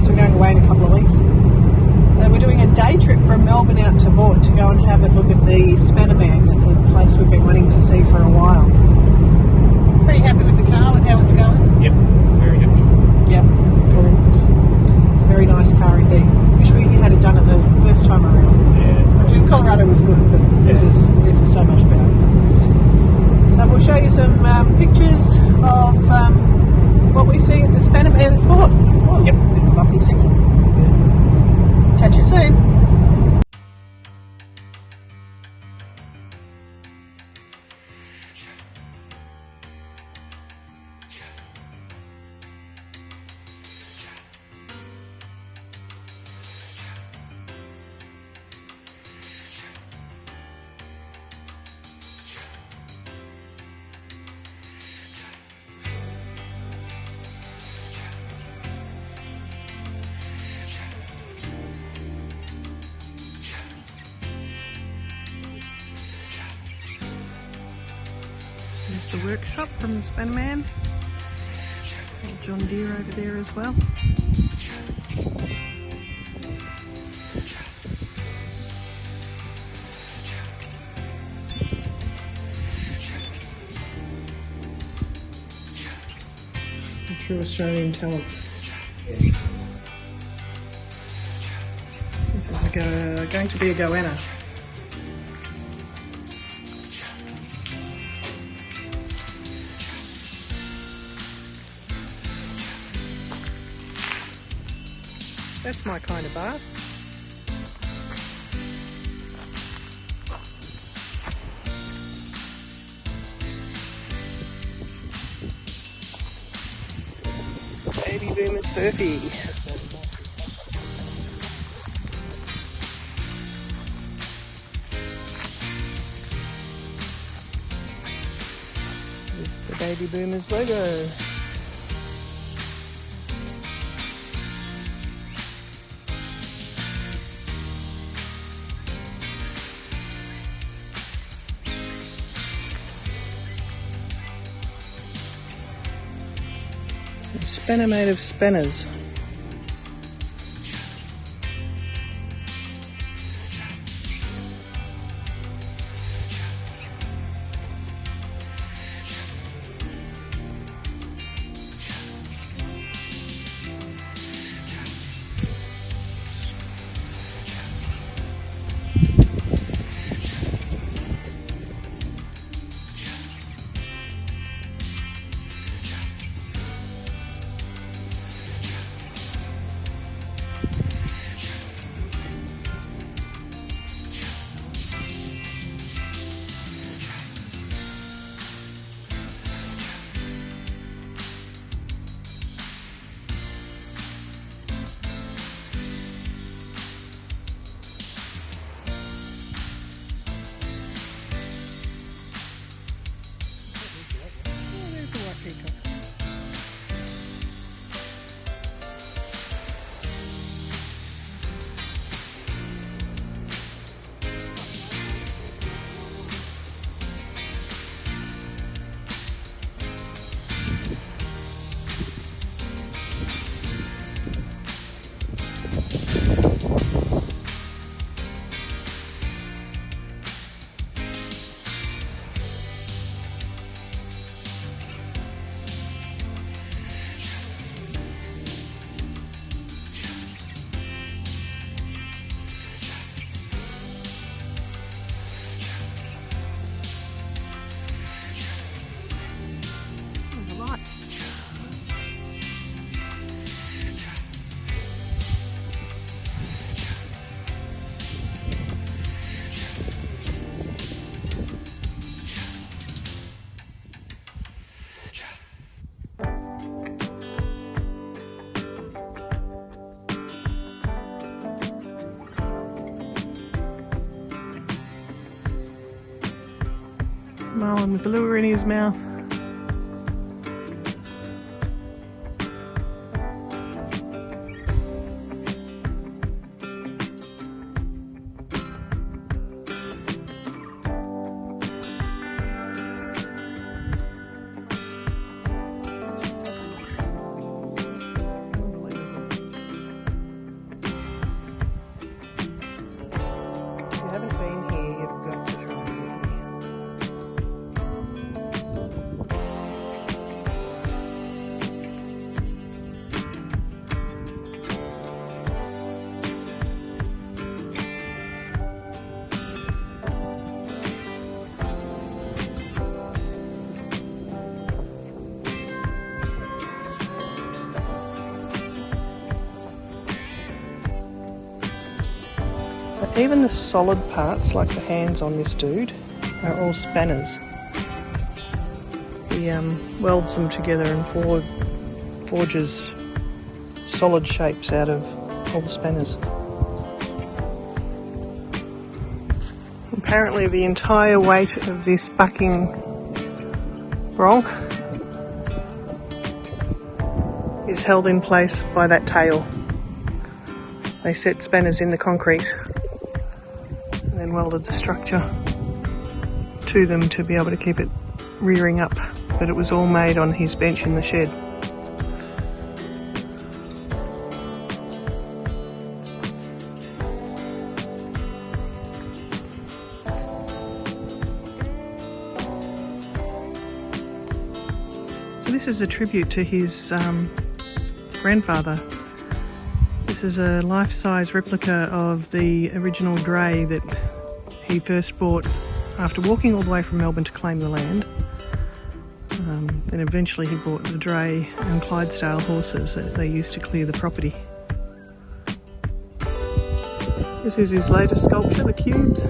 we're going away in a couple of weeks. So we're doing a day trip from Melbourne out to Boort to go and have a look at the Spiderman. That's a place we've been wanting to see for a while. Pretty happy with the car, with how it's going? Yep, very good. Yep, cool. It's a very nice car indeed. Wish we had it done it the first time around. Yeah. Actually, Colorado was good, but this is so much better. So we'll show you some pictures of what we see at the Spiderman Boort. Oh, Yep. Bumpy section. Catch you soon. There's the workshop from the Spiderman. John Deere over there as well. A true Australian talent. This is going to be a goanna. That's my kind of bath. Baby Boomer's Furphy. With the Baby Boomers logo. A spanner made of spanners. Marlin with the lure in his mouth. Even the solid parts, like the hands on this dude, are all spanners. He welds them together and forges solid shapes out of all the spanners. Apparently the entire weight of this bucking bronc is held in place by that tail. They set spanners in the concrete and then welded the structure to them to be able to keep it rearing up, but it was all made on his bench in the shed. So this is a tribute to his grandfather. This is a life-size replica of the original Dray that he first bought after walking all the way from Melbourne to claim the land. Then eventually he bought the Dray and Clydesdale horses that they used to clear the property. This is his latest sculpture, the cubes.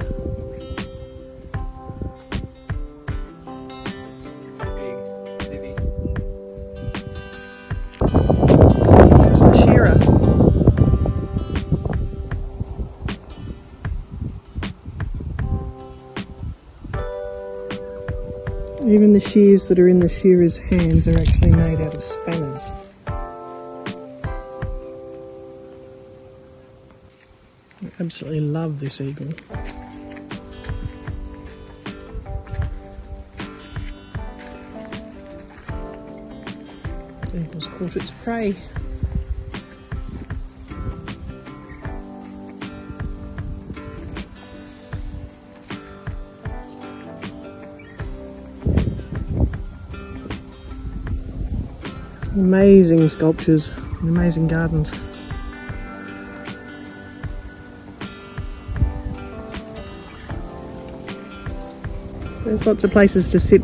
This is the shearer. Even the shears that are in the shearer's hands are actually made out of spanners. I absolutely love this eagle. The eagle's caught its prey. Amazing sculptures and amazing gardens. There's lots of places to sit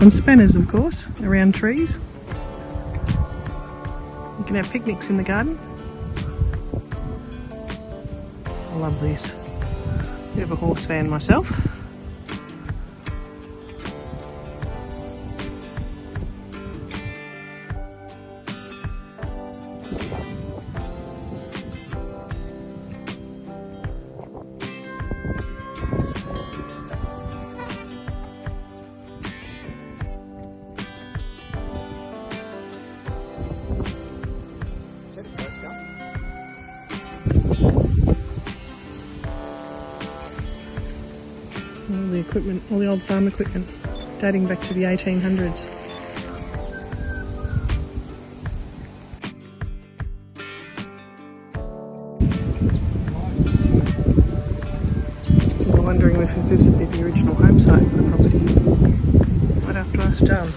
on spanners, of course, around trees. You can have picnics in the garden. I love this. Bit of a horse fan myself. All the equipment, all the old farm equipment, dating back to the 1800s. We were wondering if this would be the original home site for the property. Might have to ask John.